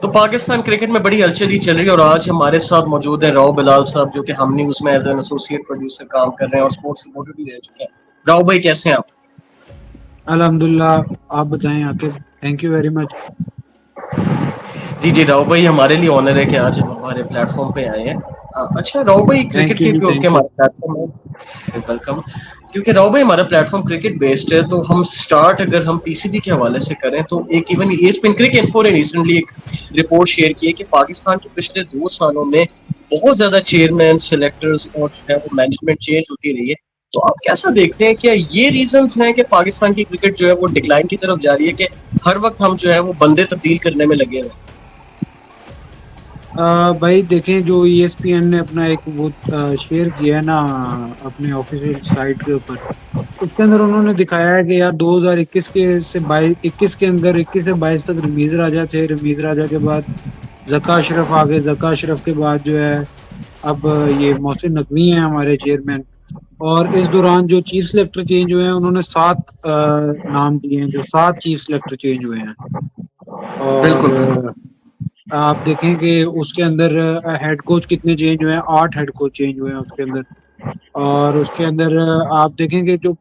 तो पाकिस्तान क्रिकेट में बड़ी हलचल ही चल रही है और आज हमारे साथ मौजूद है राव बिलाल साहब, जो कि हम न्यूज में एज एन एसोसिएट प्रोड्यूसर काम कर रहे हैं और स्पोर्ट्स रिपोर्टर भी रह चुके हैं। राव भाई, कैसे हैं आप? अल्हम्दुलिल्लाह। आप बताएं Aqib. Thank you very much. जी जी, राव भाई, हमारे लिए ऑनर है कि आज हम हमारे प्लेटफॉर्म पे आए हैं। अच्छा राव भाई, क्रिकेट थैंक यू के जी, क्योंकि थैंक यू। हमारा प्लेटफॉर्म है, वेलकम। क्योंकि राव भाई, हमारा प्लेटफॉर्म क्रिकेट बेस्ड है, तो हम स्टार्ट अगर हम पीसीबी के हवाले से करें तो एक इवन एस्पिन क्रिक इन्फो ने रिसेंटली एक रिपोर्ट शेयर की है कि पाकिस्तान के पिछले 2 सालों में बहुत ज्यादा चेयरमैन, सिलेक्टर्स और जो है वो मैनेजमेंट चेंज होती रही है। तो आप कैसा देखते हैं, क्या ये रीजंस हैं कि पाकिस्तान की क्रिकेट जो है वो डिक्लाइन की तरफ जा रही है, कि हर वक्त हम जो है वो बंदे तब्दील करने में लगे हुए हैं? भाई देखें, जो ईएसपीएन ने अपना एक वो शेयर किया है ना अपने ऑफिशियल साइट के ऊपर। उसके अंदर उन्होंने दिखाया है कि यार 2021 के से 22 21 के अंदर 21 से 22 तक रमीज राजा थे। रमीज राजा के बाद जका अशरफ आ गए। जका अशरफ के बाद जो है अब ये मोहसिन नकवी हैं हमारे चेयरमैन। और इस दौरान जो चीफ सेलेक्टर चेंज हुए हैं, उन्होंने 7 नाम दिए हैं, जो 7 चीफ सेलेक्टर चेंज हुए हैं। बिल्कुल और बिल्कुल। आप देखें कि उसके अंदर हेड कोच कितने चेंज हुए हैं, 8 हेड कोच चेंज हुए हैं उसके अंदर। और उसके अंदर आप देखेंगे जो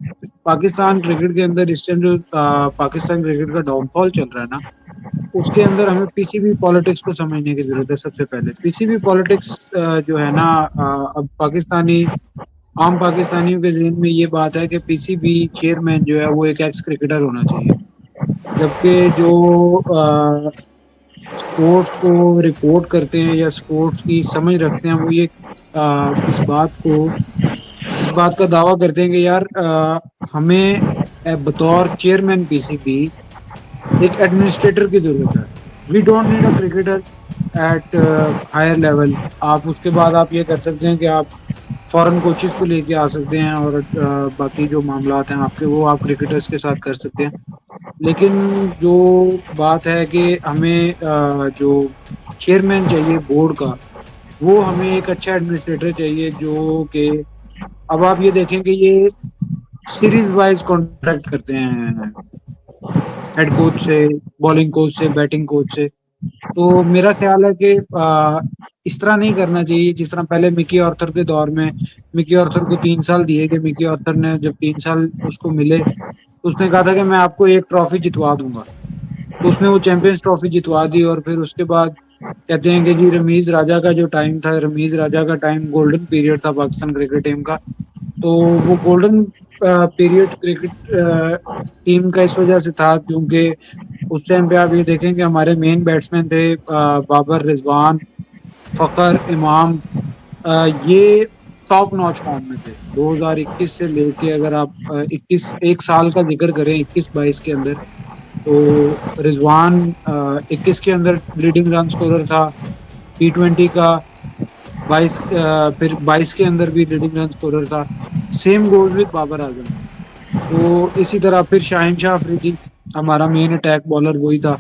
पाकिस्तान क्रिकेट के अंदर इस टाइम जो पाकिस्तान क्रिकेट का डाउनफॉल चल रहा है ना, उसके अंदर हमें पीसीबी पॉलिटिक्स को समझने की जरूरत है। सबसे पहले पीसीबी पॉलिटिक्स जो है ना, अब आम पाकिस्तानियों के जहन में ये बात है कि पीसीबी चेयरमैन जो है वो एक एक्स क्रिकेटर होना चाहिए। जबकि जो स्पोर्ट्स को रिपोर्ट करते हैं या स्पोर्ट्स की समझ रखते हैं, वो ये इस बात को इस बात का दावा करते हैं कि यार हमें बतौर चेयरमैन पीसीबी एक एडमिनिस्ट्रेटर की जरूरत है। We don't need a cricketer at higher level. आप उसके बाद आप ये कर सकते हैं कि आप फॉरेन कोचेस को लेके आ सकते हैं और बाकी जो मामलात हैं आपके, वो आप क्रिकेटर्स के साथ कर सकते हैं। लेकिन जो बात है कि हमें जो चेयरमैन चाहिए बोर्ड का, वो हमें एक अच्छा एडमिनिस्ट्रेटर चाहिए जो कि अब आप ये देखें कि ये सीरीज वाइज कॉन्ट्रैक्ट करते हैं हेड कोच से, बॉलिंग कोच से, बैटिंग कोच से। तो मेरा ख्याल है कि इस तरह नहीं करना चाहिए जिस तरह पहले मिकी ऑर्थर के दौर में। मिकी ऑर्थर को 3 साल दिए कि मिकी ऑर्थर ने जब 3 साल उसको मिले तो उसने कहा था कि मैं आपको एक ट्रॉफी जितवा दूंगा। तो उसने वो चैंपियंस ट्रॉफी जितवा दी। और फिर उसके बाद कहते हैं कि जी रमीज राजा का जो टाइम था, रमीज राजा का टाइम गोल्डन पीरियड था पाकिस्तान क्रिकेट टीम का। तो वो गोल्डन पीरियड क्रिकेट टीम का इस वजह से था क्योंकि उस टाइम पे आप ये देखें कि हमारे मेन बैट्समैन थे बाबर, रिजवान, फखर, इमाम। ये टॉप नॉच फॉर्म में थे 2021 से लेके। अगर आप 21 एक साल का जिक्र करें, 21-22 के अंदर, तो रिजवान 21 के अंदर लीडिंग रन स्कोरर था T20 का। 22 फिर 22 के अंदर भी लीडिंग रन स्कोरर था। Same goes with Babar Azam. तो इसी तरह फिर शाहिन शाह अफरीदी, हमारा मेन अटैक बॉलर वही था,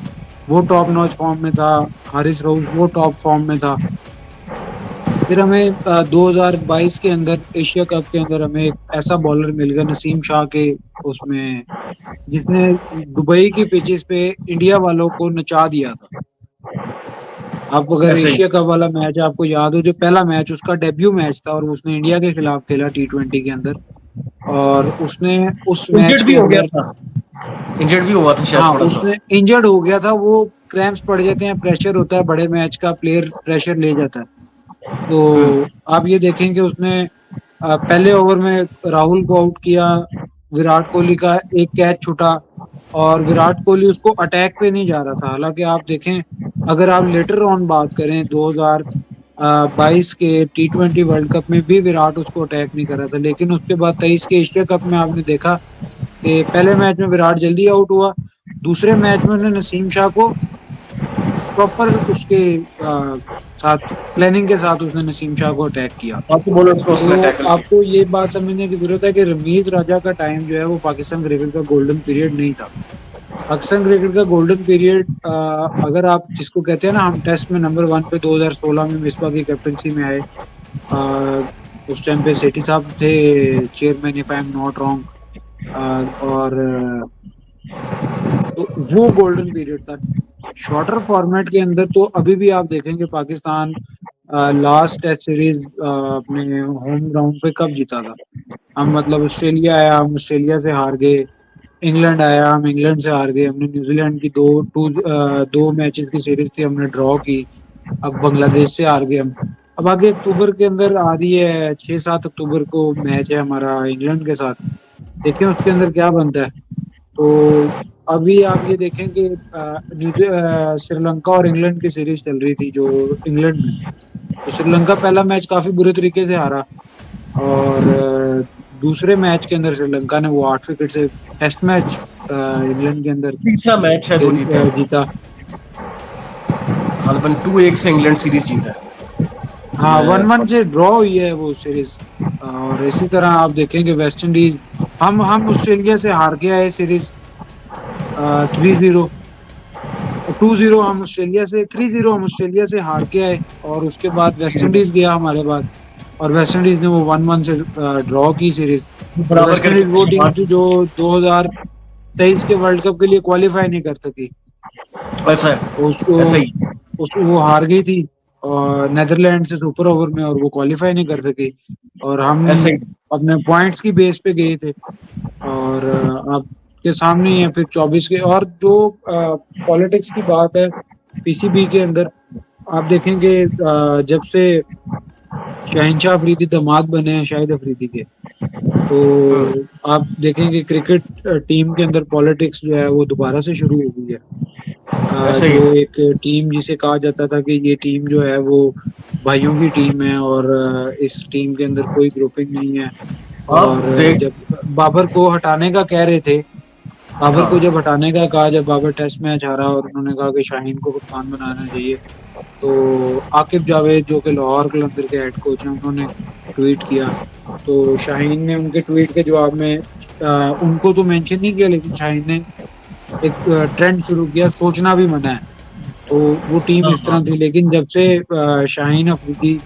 वो टॉप नॉच फॉर्म में था। हारिस रऊफ वो टॉप फॉर्म में था। फिर हमें 2022 के अंदर एशिया कप के अंदर हमें एक ऐसा बॉलर मिल गया नसीम शाह के उसमें, जिसने दुबई की पिचेस पे इंडिया वालों को नचा दिया था। आप अगर ऐसे ही। एशिया कप वाला मैच आपको याद हो, जो पहला मैच उसका डेब्यू मैच था और उसने इंडिया के खिलाफ खेला T20 के अंदर। और उसने उस मैच इंजर्ड भी के हो गया अंदर, था। इंजर्ड भी हुआ था शायद हाँ थोड़ा सा। उसने इंजर्ड हो गया था। वो क्रैम्प्स पड़ जाते हैं, प्रेशर होता है बड़े मैच का, प्लेयर प्रेशर ले जाता है। तो आप ये देखें कि उसने पहले ओवर में राहुल को आउट किया। विराट कोहली का एक कैच छूटा और विराट कोहली उसको अटैक पे नहीं जा रहा था। हालांकि आप देखें, अगर आप लेटर ऑन बात करें 2022 के T20 वर्ल्ड कप में भी विराट उसको अटैक नहीं कर रहा था। लेकिन उसके बाद 23 के एशिया कप में आपने देखा कि पहले मैच में विराट जल्दी आउट हुआ। दूसरे मैच में उन्होंने नसीम शाह को प्रॉपर उसके साथ प्लानिंग के साथ उसने नसीम शाह को अटैक किया। बाकी बॉलर्स को उसने तो टैकल किया। आपको ये बात समझने की जरूरत है कि रमीज राजा का टाइम जो है वो पाकिस्तान क्रिकेट का गोल्डन पीरियड नहीं था। पाकिस्तान क्रिकेट का गोल्डन पीरियड, अगर आप जिसको कहते हैं ना, हम टेस्ट में नंबर 1 पे 2016 में मिसबा की कैप्टनसी में आए। अ, उस टाइम पे सेठी साहब थे chairman, if I am not wrong. और तो वो गोल्डन पीरियड था। शॉर्टर फॉर्मेट के अंदर तो अभी भी आप देखेंगे पाकिस्तान लास्ट टेस्ट सीरीज अपने होम ग्राउंड पे कब जीता था। हम मतलब ऑस्ट्रेलिया आया, हम ऑस्ट्रेलिया से हार गए। इंग्लैंड आया, हम इंग्लैंड से हार गए। हमने न्यूजीलैंड की दो मैचेस की सीरीज थी, हमने ड्रॉ की। अब बांग्लादेश से हार गए हम। अब आगे अक्टूबर के अंदर आ रही है, 6-7 अक्टूबर को मैच है हमारा इंग्लैंड के साथ। देखें उसके अंदर क्या बनता है। तो अभी आप ये देखें कि श्रीलंका और इंग्लैंड की सीरीज चल रही थी जो इंग्लैंड में। तो श्रीलंका पहला मैच काफी बुरे तरीके से हारा, और दूसरे मैच के अंदर श्रीलंका ने वो 8 विकेट से टेस्ट मैच इंग्लैंड के अंदर तीसरा मैच है वो जीते हैं, जीता। गालिबन 2-1 से इंग्लैंड सीरीज जीता है। हाँ, मैं 1-1 से ड्रॉ हुई है वो सीरीज। और इसी तरह आप देखेंगे वेस्ट इंडीज, हम ऑस्ट्रेलिया से हार के आए सीरीज 3-0। 2-0 हम ऑस्ट्रेलिया से, 3-0 हम ऑस्ट्रेलिया से हार के आए। और उसके बाद वेस्ट इंडीज गया हमारे बाद, और वेस्ट इंडीज ने वो 1-1 से ड्रॉ की सीरीज। और बराबर वेस्ट करके इंडीज वो टीम थी बात। जो 2023 के वर्ल्ड कप के लिए क्वालिफाई नहीं कर सकी। ऐसा है, उसको ऐसा ही वो हार गई थी और नेदरलैंड से सुपर ओवर में, और वो क्वालिफाई नहीं कर सकी। और हम ऐसा ही। अपने पॉइंट्स की बेस पे गए थे। और आपके सामने ही है फिर 24 के। और जो पॉलिटिक्स की बात है पीसीबी के अंदर, आप देखेंगे जब से शहनशाह अफरीदी दामाद बने हैं शाहिद अफरीदी के, तो आप देखेंगे क्रिकेट टीम के अंदर पॉलिटिक्स जो है वो दोबारा से शुरू हो गई है। ऐसा ही जो एक टीम जिसे कहा जाता था कि ये टीम जो है वो भाइयों की टीम है, और इस टीम के अंदर कोई ग्रुपिंग नहीं है। आप और देख। जब बाबर को हटाने का कह रहे थे, बाबर को हाँ, जब हटाने का कहा, जब बाबर टेस्ट मैच हारा और उन्होंने कहा कि शाहीन को कप्तान बनाना चाहिए, तो आकिब जावेद जो कि लाहौर कलंदर के हेड कोच हैं, उन्होंने ट्वीट किया। तो शाहीन ने उनके ट्वीट के जवाब में उनको तो मेंशन नहीं किया, लेकिन शाहीन ने एक ट्रेंड शुरू किया, सोचना भी मना है। तो वो टीम हाँ, इस हाँ। तरह थी। लेकिन जब से शाहीन अफरीदी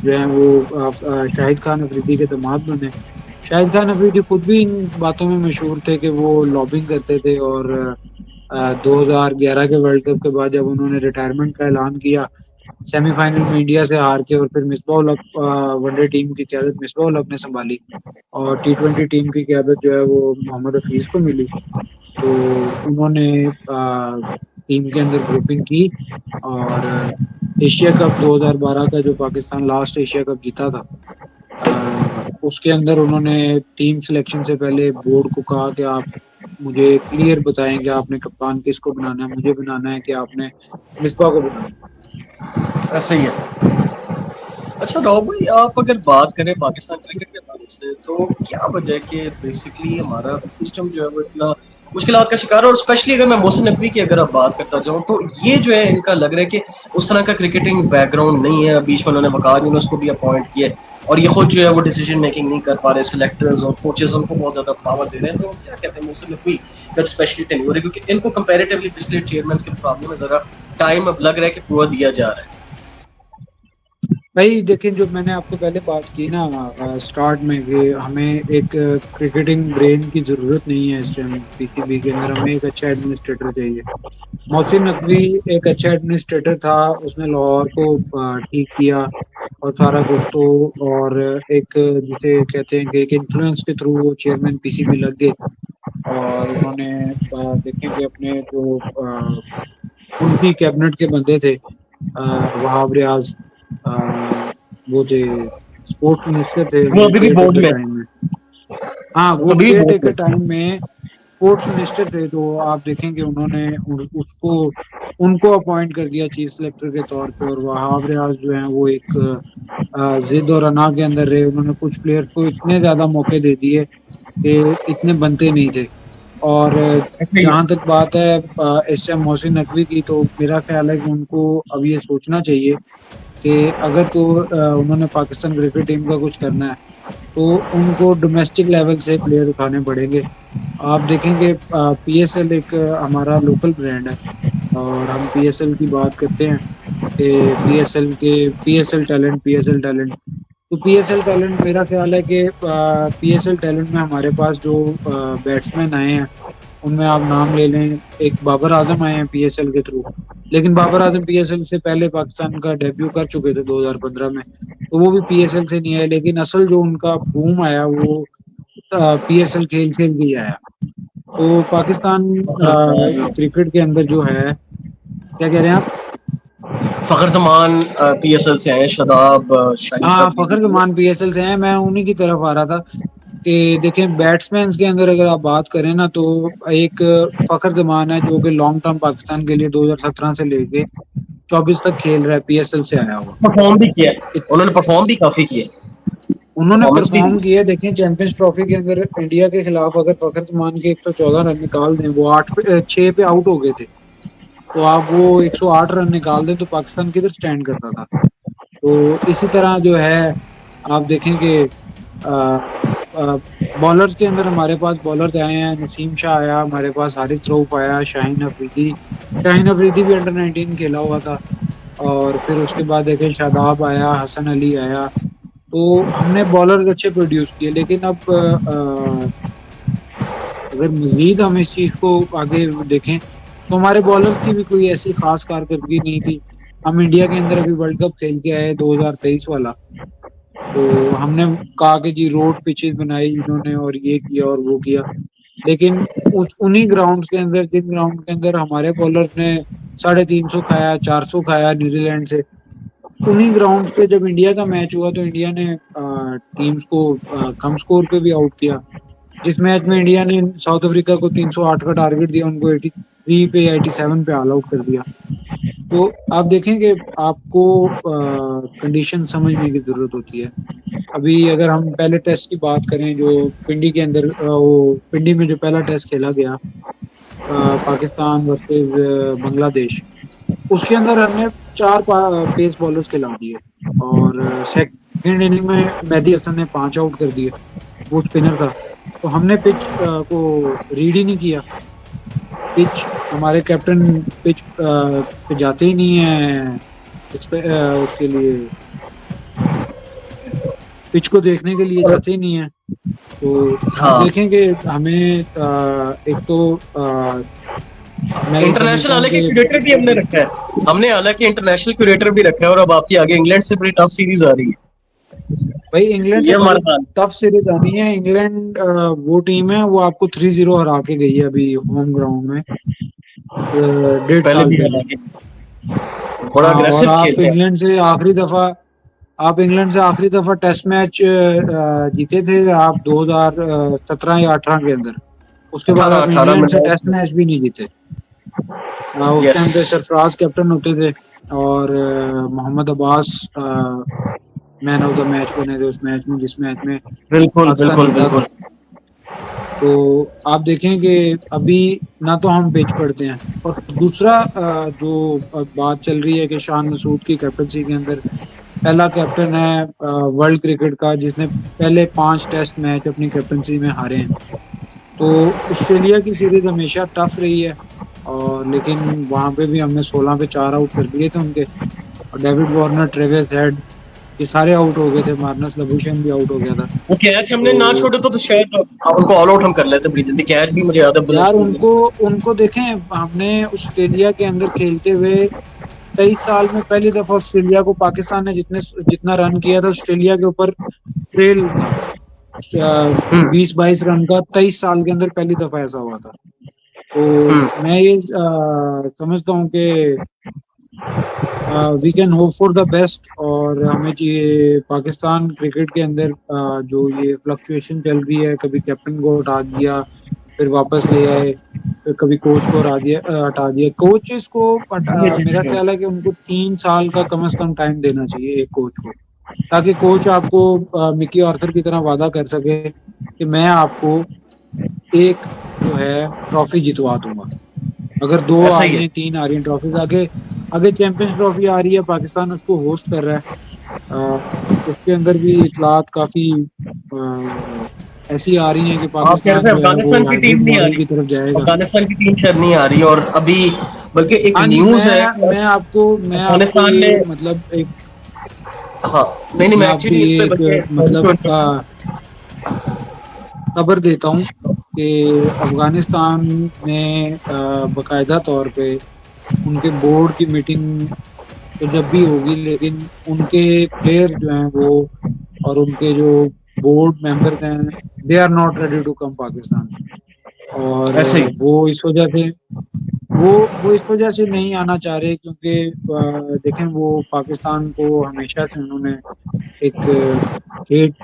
जो है वो शाहिद खान अफरीदी के दामाद बने, शाहिद खान अफरीदी खुद भी इन बातों में मशहूर थे कि वो लॉबिंग करते थे। और 2011 के वर्ल्ड कप के बाद जब उन्होंने रिटायरमेंट का ऐलान किया, सेमीफाइनल में इंडिया से हार के, और फिर मिसबाह उल हक वनडे टीम की क्यादत मिसबाह उल हक ने संभाली, और T20 टीम की क्यादत जो है वो मोहम्मद हफीज को मिली। तो उन्होंने टीम के अंदर ग्रुपिंग की। और एशिया कप 2012 का जो पाकिस्तान लास्ट एशिया कप जीता था, उसके अंदर उन्होंने टीम सिलेक्शन से पहले बोर्ड को कहा कि आप मुझे क्लियर बताएं कि आपने कप्तान किसको बनाना है, मुझे बनाना है कि आपने मिसबा को बनाना है। ऐसा ही है। अच्छा राहुल भाई, आप अगर बात करें पाकिस्तान क्रिकेट के बारे से, तो क्या वजह है कि बेसिकली हमारा सिस्टम जो है वो इतना मुश्किलात का शिकार है। और स्पेशली अगर मैं मोहसिन नकवी की अगर आप बात करता जाऊँ, तो ये जो है इनका लग रहा है कि उस तरह का क्रिकेटिंग बैकग्राउंड नहीं है। बीच में उन्होंने वकार यूनुस को भी अपॉइंट किया है, और ये खुद जो है वो डिसीजन मेकिंग नहीं कर पा रहे। सिलेक्टर्स और कोचेस उनको बहुत ज्यादा पावर दे रहे हैं। तो क्या कहते हैं मोहसिन नकवी का स्पेशली टेन्योर है, क्योंकि इनको कंपेरेटिवली पिछले चेयरमैन के मुकाबले में जरा टाइम अब लग रहा है कि पूरा दिया जा रहा है। भाई देखिए, जो मैंने आपको पहले बात की ना स्टार्ट में, कि हमें एक क्रिकेटिंग ब्रेन की जरूरत नहीं है इस टाइम पीसीबी के अंदर, हमें एक अच्छा एडमिनिस्ट्रेटर चाहिए। मोहसिन नकवी एक अच्छा एडमिनिस्ट्रेटर था, उसने लाहौर को ठीक किया और सारा कुछ। तो और एक जिसे कहते हैं कि एक इन्फ्लुएंस के थ्रू वो चेयरमैन पीसीबी लग गए। और उन्होंने देखें कि अपने जो उनकी कैबिनेट के बंदे थे, वहाब रियाज, अ, वो थे स्पोर्ट्स मिनिस्टर थे वो उनके अभी भी केयर बोर्ड टेकर में, टाइम में। हाँ, वो वो तभी केयर बोर्ड टेकर में। टाइम में स्पोर्ट्स मिनिस्टर थे। तो आप देखेंगे उन्होंने उसको उनको अपॉइंट कर दिया चीफ सेलेक्टर के तौर पे। और वहाब रियाज जो है वो एक जिद और अना के अंदर रहे। उन्होंने कुछ प्लेयर्स को इतने ज्यादा मौके दे दिए कि इतने बनते नहीं थे। और ऐसे ही जहां है। तक बात है इस टाइम मोहसिन नकवी की, तो मेरा ख्याल है कि उनको अब ये सोचना चाहिए कि अगर तो उन्होंने पाकिस्तान क्रिकेट टीम का कुछ करना है, तो उनको डोमेस्टिक लेवल से प्लेयर उठाने पड़ेंगे। आप देखेंगे पीएसएल एक हमारा लोकल ब्रांड है, और हम पीएसएल की बात करते हैं कि पीएसएल टैलेंट। तो पीएसएल टैलेंट, मेरा ख्याल है कि पीएसएल टैलेंट में हमारे पास जो बैट्समैन आए हैं, उनमें आप नाम ले लें, एक बाबर आजम आए हैं पीएसएल के थ्रू। लेकिन बाबर आजम पीएसएल से पहले पाकिस्तान का डेब्यू कर चुके थे 2015 में, तो वो भी पीएसएल से नहीं आए। लेकिन असल जो उनका बूम आया वो पीएसएल खेल खेल के ही आया। तो पाकिस्तान क्रिकेट के अंदर जो है, क्या कह रहे हैं आप? फखर जमान पीएसएल से आए, शादाब, शाहिद हाँ, अफरीदी फखर तो। जमान पीएसएल से हैं, मैं उन्हीं की तरफ आ रहा था कि देखें बैट्समैन के अंदर अगर आप बात करें ना, तो एक फखर जमान है जो कि लॉन्ग टर्म पाकिस्तान के लिए 2017 से लेके 24 तक खेल रहा है, पीएसएल से आया हुआ। परफॉर्म भी किया है, इत- उन्होंने परफॉर्म भी काफी किया, उन्होंने परफॉर्मेंस भी दी। परफॉर्म किया। देखें चैंपियंस ट्रॉफी के अंदर इंडिया के खिलाफ अगर फखर जमान के 114 रन निकाल दें, वो 6 पे आउट हो गए थे, तो आप वो 108 रन निकाल दें तो पाकिस्तान किधर स्टैंड करता था। तो इसी तरह जो है आप देखें कि बॉलर्स के अंदर हमारे पास बॉलर्स आए हैं, नसीम शाह आया हमारे पास, हारिस रऊफ आया, शाहीन अफरीदी भी अंडर 19 खेला हुआ था। और फिर उसके बाद देखें शादाब आया, हसन अली आया। तो हमने बॉलर्स अच्छे प्रोड्यूस किए। लेकिन अब अगर मजीद हम इस चीज को आगे देखें तो हमारे बॉलर्स की भी कोई ऐसी खास कारकर्दगी नहीं थी। हम इंडिया के अंदर अभी वर्ल्ड कप खेल के आए 2023 वाला, तो हमने कहा कि जी रोड पिचेस बनाई इन्होंने और ये किया और वो किया। लेकिन उन्हीं ग्राउंड्स के अंदर, जिन ग्राउंड के अंदर हमारे बॉलर्स ने 350 खाया, 400 खाया न्यूजीलैंड से, उन्हीं ग्राउंड पे जब इंडिया का मैच हुआ तो इंडिया ने टीम्स को कम स्कोर पे भी आउट किया। जिस मैच में इंडिया ने साउथ अफ्रीका को 308 का टारगेट दिया, उनको 83 पे 87 पे ऑल आउट कर दिया। तो आप देखें कि आपको कंडीशन समझने की जरूरत होती है। अभी अगर हम पहले टेस्ट की बात करें जो पिंडी के अंदर वो पिंडी में जो पहला टेस्ट खेला गया पाकिस्तान वर्सेस बांग्लादेश, उसके अंदर हमने 4 पेस बॉलर्स खिला दिए। और सेकंड इनिंग में मेहदी हसन ने 5 आउट कर दिए, वो स्पिनर था। तो हमने पिच को रीड ही नहीं किया। पिच हमारे कैप्टन पिच पे जाते ही नहीं है, इस पे उसके लिए पिच को देखने के लिए जाते ही नहीं है। तो आप हाँ, देखें कि हमें एक तो मैं ये इंटरनेशनल समझता हूँ हालांकि कि क्यूरेटर भी हमने रखा है, हमने हालांकि इंटरनेशनल क्यूरेटर भी रखा है, और अब आपकी आगे इंग्लैंड से बड़ी टफ सीरीज आ रही है। भाई इंग्लैंड ये से हमारा बहुत हाल। टफ सीरीज आनी है। इंग्लैंड वो टीम है, वो आपको 3-0 हरा के गई है अभी होम ग्राउंड में 1.5 साल भी पहले। हरा के बड़ा हाँ, और अग्रेसिव खेलते हैं। आप इंग्लैंड से आखिरी दफा टेस्ट मैच जीते थे आप 2017 या 18 के अंदर। उसके बाद अठारह आप अठारह में इंग्लैंड से टेस्ट लॉस। मैच भी नहीं जीते। उस यस, टाइम पे सरफराज कैप्टन होते थे और Mohammad Abbas man of the match बने थे उस मैच में, जिस मैच में बिल्कुल पाकिस्तान बिल्कुल जीता था। बिल्कुल। तो आप देखें कि अभी ना तो हम पिच पड़ते हैं, और दूसरा जो बात चल रही है कि शान मसूद की कैप्टनसी के अंदर पहला कैप्टन है वर्ल्ड क्रिकेट का जिसने पहले 5 टेस्ट मैच अपनी कैप्टनसी में हारे हैं। तो ऑस्ट्रेलिया की सीरीज हमेशा टफ रही है, और लेकिन वहां पे भी हमने 16 पे 4 आउट कर दिए थे उनके। और डेविड वार्नर, ट्रेविस हेड, ये सारे आउट हो गए थे, मार्नस लबुशेन भी आउट हो गया था। वो कैच हमने ना तो छोड़े तो शायद उनको ऑल आउट हम कर लेते बड़ी जल्दी। कैच भी मुझे याद है यार बुलेट। उनको उनको देखें, हमने ऑस्ट्रेलिया के अंदर खेलते हुए 23 साल में पहली दफा ऑस्ट्रेलिया को, पाकिस्तान ने जितना रन किया था ऑस्ट्रेलिया के ऊपर ट्रेल था 20-22 रन का, 23 साल के अंदर पहली दफा ऐसा हुआ था। तो हम्म। मैं ये समझता हूँ कि we can hope for the best. और हमें चाहिए पाकिस्तान क्रिकेट के अंदर जो ये फ्लक्चुएशन चल रही है, कभी कैप्टन को हटा दिया फिर वापस ले आए, फिर कभी कोच को हटा दिया। कोचेस को मेरा ख्याल है कि उनको 3 साल का कम से कम टाइम देना चाहिए एक कोच को, ताकि कोच आपको मिकी आर्थर की तरह वादा कर सके कि मैं आपको एक जो है ट्रॉफी जितवा दूंगा। अगर 2 आ ऐसा ही रही है। हैं, 3 आ रही हैं ट्रॉफीज, आगे आगे चैंपियंस ट्रॉफी आ रही है, पाकिस्तान उसको होस्ट कर रहा है। उसके अंदर भी इतलात काफी ऐसी आ रही हैं कि आप कह रहे पाकिस्तान थे जो है वो अफगानिस्तान की टीम हाइब्रिड नहीं आ मॉडल रही, की तरफ जाएगा। अफगानिस्तान की टीम शायद नहीं आ रही, और अभी बल्कि एक हाँ जी, न्यूज है मैं आपको अफगानिस्तान ये में। मतलब एक हाँ, नहीं नहीं, मैं मैं आपको एक्चुअली इस ये पे एक बल्कि सॉरी मतलब खबर देता हूँ कि अफगानिस्तान ने बाकायदा तौर पे उनके बोर्ड की मीटिंग तो जब भी होगी, लेकिन उनके प्लेयर जो हैं वो और उनके जो बोर्ड मेंबर्स हैं, they are not ready to come Pakistan. और ऐसे ही। वो इस वजह से वो इस वजह से नहीं आना चाह रहे, क्योंकि देखें, वो पाकिस्तान को हमेशा से उन्होंने एक हेट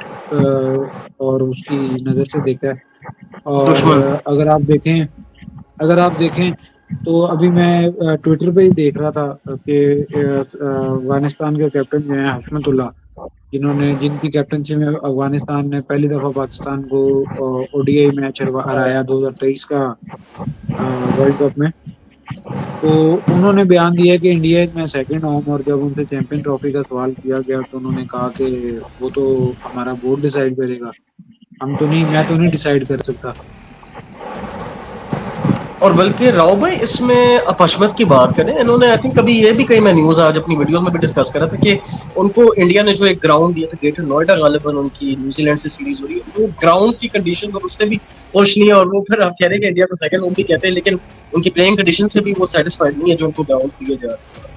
और उसकी नज़र से देखा है। और दुश्मन। अगर आप देखें तो अभी मैं ट्विटर पे ही देख रहा था कि अफगानिस्तान के कैप्टन जो हैं हशमतुल्लाह, जिनकी कैप्टनसी में अफगानिस्तान ने पहली दफा पाकिस्तान को ओडीआई मैच हराया 2023 का वर्ल्ड कप में। तो उन्होंने बयान दिया कि India is my second home, और जब उनसे चैंपियन ट्रॉफी का सवाल किया गया तो उन्होंने कहा कि वो तो हमारा बोर्ड डिसाइड करेगा, मैं तो नहीं डिसाइड कर सकता। और बल्कि राव भाई इसमें अपशमत की बात करें, इन्होंने आई थिंक कभी ये भी कही, मैं न्यूज़ आज अपनी वीडियो में भी डिस्कस करा था कि उनको इंडिया ने जो एक ग्राउंड दिया था ग्रेटर नोएडा, गालिबन उनकी न्यूजीलैंड से सीरीज हो रही है, वो ग्राउंड की कंडीशन और उससे भी खुश नहीं है, और वो फिर आप कह रहे हैं कि इंडिया को सेकंड होम भी कहते हैं, लेकिन उनकी प्लेइंग कंडीशन से भी वो सेटिस्फाइड नहीं है जो उनको ग्राउंड दिए जा रहे हैं।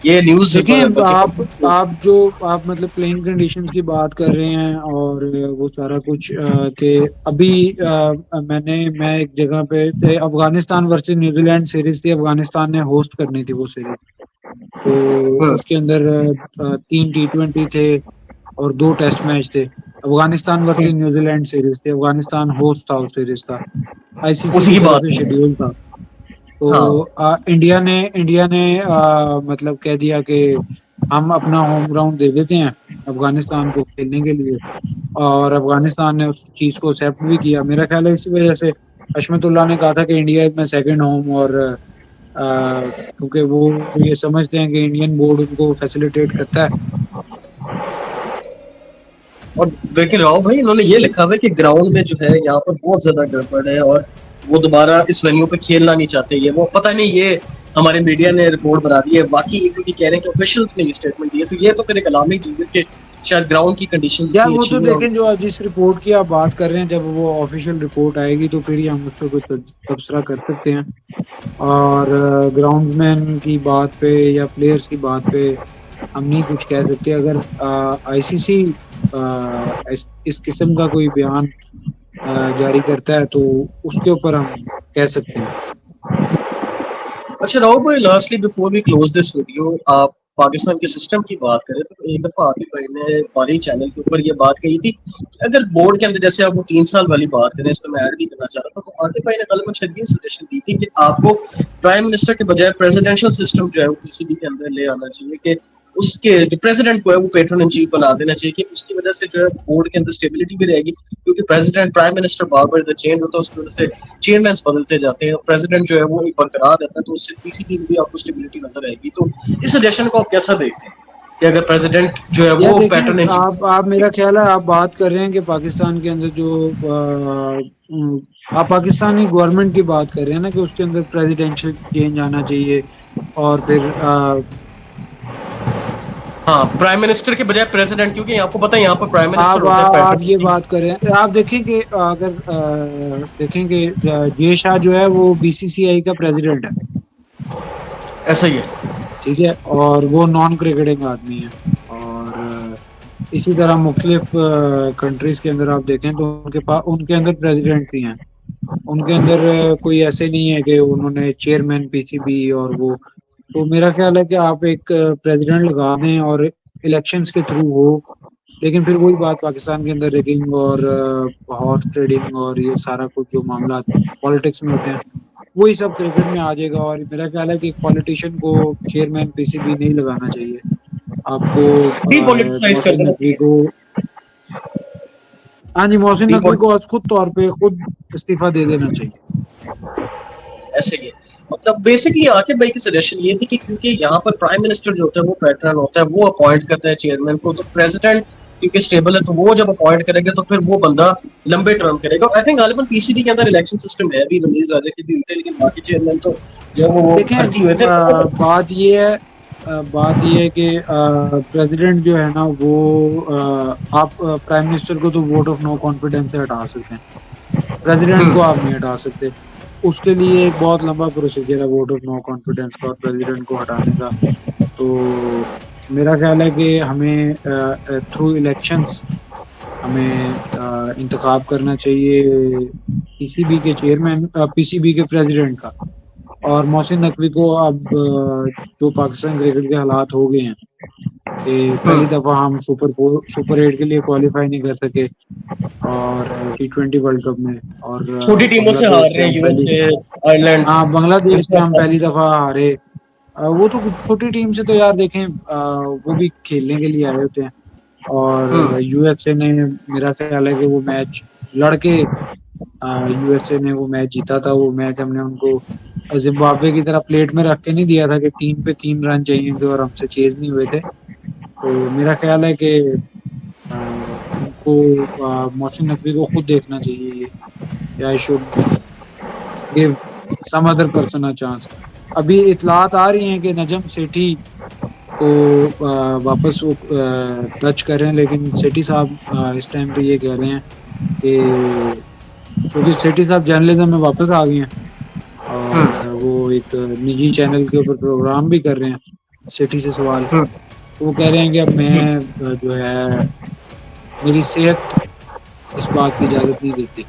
ये न्यूज़ देखें, बल्कि आप मतलब प्लेइंग कंडीशंस की बात कर रहे हैं और वो सारा कुछ कि अभी मैं एक जगह पे अफगानिस्तान वर्सेस न्यूजीलैंड सीरीज थी, अफगानिस्तान ने होस्ट करनी थी वो सीरीज। तो हम्म, उसके अंदर 3 T20 थे और 2 टेस्ट मैच थे। अफगानिस्तान वर्सेस न्यूजीलैंड सीरीज थी, अफगानिस्तान होस्ट था उस सीरीज का, आईसीसी उसी की की तरफ बात से है। शेड्यूल था। तो हाँ, इंडिया ने मतलब कह दिया कि हम अपना होम ग्राउंड दे देते हैं अफगानिस्तान को खेलने के लिए, और अफगानिस्तान ने उस चीज को एक्सेप्ट भी किया। मेरा ख्याल है इसी वजह से हशमतुल्लाह ने कहा था कि इंडिया में सेकंड होम, और क्योंकि वो ये समझते हैं कि इंडियन बोर्ड उनको फैसिलिटेट करता है। और लेकिन राव भाई इन्होंने ये लिखा हुआ है कि ग्राउंड में जो है यहाँ पर बहुत ज्यादा गड़बड़ है, और वो दोबारा इस वेन्यू पे खेलना नहीं चाहते। ये वो पता नहीं, ये हमारे मीडिया ने रिपोर्ट बना दी है, बाकी ये क्योंकि कह रहे हैं कि ऑफिशियल्स ने ये स्टेटमेंट दी है, तो ये तो फिर एक अलार्मिंग चीज है कि शायद ग्राउंड की कंडीशंस यार इतनी वो अच्छी तो नहीं है। और देखें, जो जिस रिपोर्ट की आप बात कर रहे हैं, जब वो ऑफिशियल रिपोर्ट आएगी तो फिर ही हम उस पर कुछ तबसरा कर सकते हैं। और ग्राउंडमैन की बात पे या प्लेयर्स की बात पे हम नहीं कुछ कह सकते। अगर आईसीसी इस किस्म का कोई बयान जारी करता है तो उसके ऊपर हम कह सकते हैं। अच्छा राहुल भाई, lastly before we close this video, आप पाकिस्तान के सिस्टम की बात करें तो एक दफा आतिफ भाई ने हमारे चैनल के ऊपर ये बात कही थी कि अगर बोर्ड के अंदर, जैसे आप वो 3 साल वाली बात करें, इस पर मैं ऐड भी करना चाह रहा था, तो आतिफ भाई ने कल मुझे ये सजेशन दी थी कि आपको प्राइम मिनिस्टर के बजाय प्रेसिडेंशियल सिस्टम जो है वो पीसीबी के अंदर ले आना चाहिए, कि उसके जो प्रेसिडेंट को है वो पेट्रन इन चीफ बना देना चाहिए, कि उसकी वजह से जो है बोर्ड के अंदर स्टेबिलिटी भी रहेगी, क्योंकि प्रेसिडेंट प्राइम मिनिस्टर बार बार इधर चेंज होता है, उसकी वजह से चेयरमैन बदलते जाते हैं, प्रेसिडेंट जो है वो एक बरकरार रहता है, तो उससे पीसीबी में भी आपको स्टेबिलिटी नजर आएगी। तो इस सजेशन को आप कैसा देखते हैं कि अगर प्रेसिडेंट जो है या वो पैटर्न इन देखें, चीफ। आप मेरा ख्याल है आप बात कर रहे हैं कि पाकिस्तान के अंदर जो आप पाकिस्तानी गवर्नमेंट की बात कर रहे हैं ना, कि उसके अंदर प्रेसिडेंशियल चेंज आना चाहिए। और फिर हाँ, प्राइम मिनिस्टर के बजाय प्रेसिडेंट, क्योंकि आपको पता है यहाँ पर प्राइम मिनिस्टर होता है आप ये पैटर्न। बात कर रहे हैं, आप देखें कि अगर देखें कि जय शाह जो है वो बीसीसीआई का प्रेसिडेंट है। ऐसा ही है। ठीक है, और वो नॉन क्रिकेटिंग आदमी है। और इसी तरह मुख्तलिफ कंट्रीज के अंदर आप देखें तो उनके पास उनके अंदर प्रेसिडेंट भी हैं। उनके अंदर कोई ऐसे नहीं है कि उन्होंने चेयरमैन पीसीबी और वो। तो मेरा ख्याल है कि आप एक प्रेसिडेंट लगा दें और इलेक्शंस के थ्रू हो। लेकिन फिर वही बात, पाकिस्तान के अंदर रिगिंग और हॉर्स ट्रेडिंग और ये सारा कुछ जो मामला पॉलिटिक्स में होते हैं, वही सब क्रिकेट में आ जाएगा। और मेरा ख्याल है कि पॉलिटिशियन को चेयरमैन पीसीबी नहीं लगाना चाहिए। आपको डीपॉलिटिसाइज कर मोहसिन देना नकवी चाहिए। को, हाँ जी, मोहसिन नकवी डीपॉल को आज खुद तौर पे खुद इस्तीफा दे देना चाहिए। ऐसे ही है। मतलब बेसिकली आके भाई की सजेशन ये थी कि क्योंकि यहाँ पर प्राइम मिनिस्टर जो होता है वो पैटर्न होता है, वो अपॉइंट करता है चेयरमैन को, तो प्रेसिडेंट क्योंकि स्टेबल है तो वो जब अपॉइंट करेगा तो फिर वो बंदा लंबे टर्म करेगा। आई थिंक गालिबन पीसीबी के अंदर इलेक्शन सिस्टम है भी, रमीज राजा के भी हुए थे, लेकिन बाकी चेयरमैन तो जो है वो देखें, भर्ती हुए थे। बात ये है कि प्रेसिडेंट जो है ना वो आप प्राइम मिनिस्टर को तो वोट ऑफ नो कॉन्फिडेंस से हटा सकते हैं, प्रेसिडेंट को आप नहीं हटा सकते। उसके लिए एक बहुत लंबा प्रोसीजर है वोट ऑफ नो कॉन्फिडेंस का और प्रेसिडेंट को हटाने का। तो मेरा ख्याल है कि हमें थ्रू इलेक्शंस हमें इंतखाब करना चाहिए पीसीबी के चेयरमैन, पीसीबी के प्रेसिडेंट का। और मोहसिन नकवी को अब जो पाकिस्तान क्रिकेट के हालात हो गए हैं कि पहली हम्म। दफा हम सुपर 8 के लिए क्वालिफाई नहीं कर सके और T20 वर्ल्ड कप में, और छोटी टीमों से हार बांग्लादेश से रहे हैं, हम पहली, यूएसए, आयरलैंड, हाँ बांग्लादेश से इनसे हम हार पहली रहे दफा हारे। वो तो कुछ छोटी टीम से तो यार देखें, वो भी खेलने के लिए आए होते हैं। हैं। और यूएसए ने, मेरा ख्याल है कि वो मैच लड़के, यूएसए ने वो मैच जीता था। वो मैच हमने उनको जिम्बाब्वे की तरह प्लेट में रख के नहीं दिया था कि 3 पे 3 रन चाहिए थे और हमसे चेज नहीं हुए थे। तो मेरा ख्याल है कि उनको, मोहसिन नकवी को खुद देखना चाहिए ये, I should give some other person a chance. अभी इतलात आ रही हैं कि नजम सेठी को वापस वो टच कर रहे हैं, लेकिन सेठी साहब इस टाइम पे ये कह रहे हैं कि, क्योंकि सेठी साहब जर्नलिज्म में वापस आ गए हैं और हम्म। वो एक निजी चैनल के ऊपर प्रोग्राम भी कर रहे हैं सेठी से सवाल। हम्म। तो वो कह रहे हैं कि अब हम्म। मैं जो है, मेरी सेहत इस बात की इजाजत नहीं देती।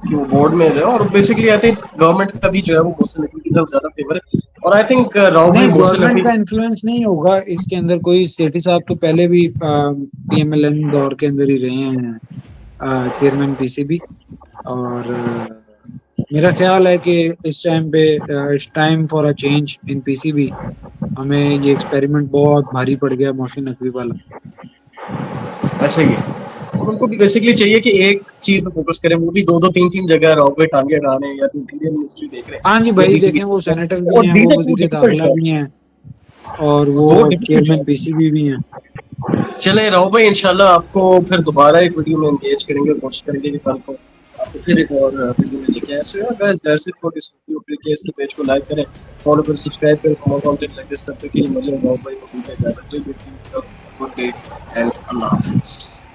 कि वो बोर्ड में रहे, और बेसिकली आई थिंक गवर्नमेंट का भी जो है वो मोहसिन नकवी की तरफ ज्यादा फेवर है। और आई थिंक राव भाई नहीं, मोहसिन गवर्नमेंट नकवी का इन्फ्लुएंस नहीं होगा इसके अंदर कोई। सेठी साहब तो पहले भी पीएमएलएन दौर के अंदर ही रहे हैं चेयरमैन पीसीबी। और मेरा ख्याल है कि इस टाइम पे it's time for a change in PCB. हमें ये एक्सपेरिमेंट बहुत भारी पड़ गया मोहसिन नकवी वाला। ऐसे ही है। और उनको भी बेसिकली चाहिए कि एक चीज पे फोकस करें, वो भी दो दो तीन तीन जगह राव पे टांगे अड़ा रहे हैं, या तो इंडियन मिनिस्ट्री देख रहे हाँ जी हैं या भाई, पीसीबी देखें वो देख रहे सेनेटर हैं, भी और हैं, दीज वो आर टू वजीर डिफिकल्ट दाखिला भी जॉब्स। हैं, और वो दो अब डिफिकल्ट चेयरमैन जॉब्स। पीसीबी भी हैं। चले राव भाई, इंशाल्लाह आपको फिर दोबारा एक वीडियो में एंगेज करेंगे और कोशिश करेंगे कि कल को आपको फिर एक और वीडियो में लेके आए। So guys, that's it for this video. Please के पेज को लाइक करें, फॉलो करें, सब्सक्राइब करें for more content like this. तब तक के लिए मुझे राव भाई को दीजिए इजाजत। गुड डे एंड अल्लाह हाफिज़।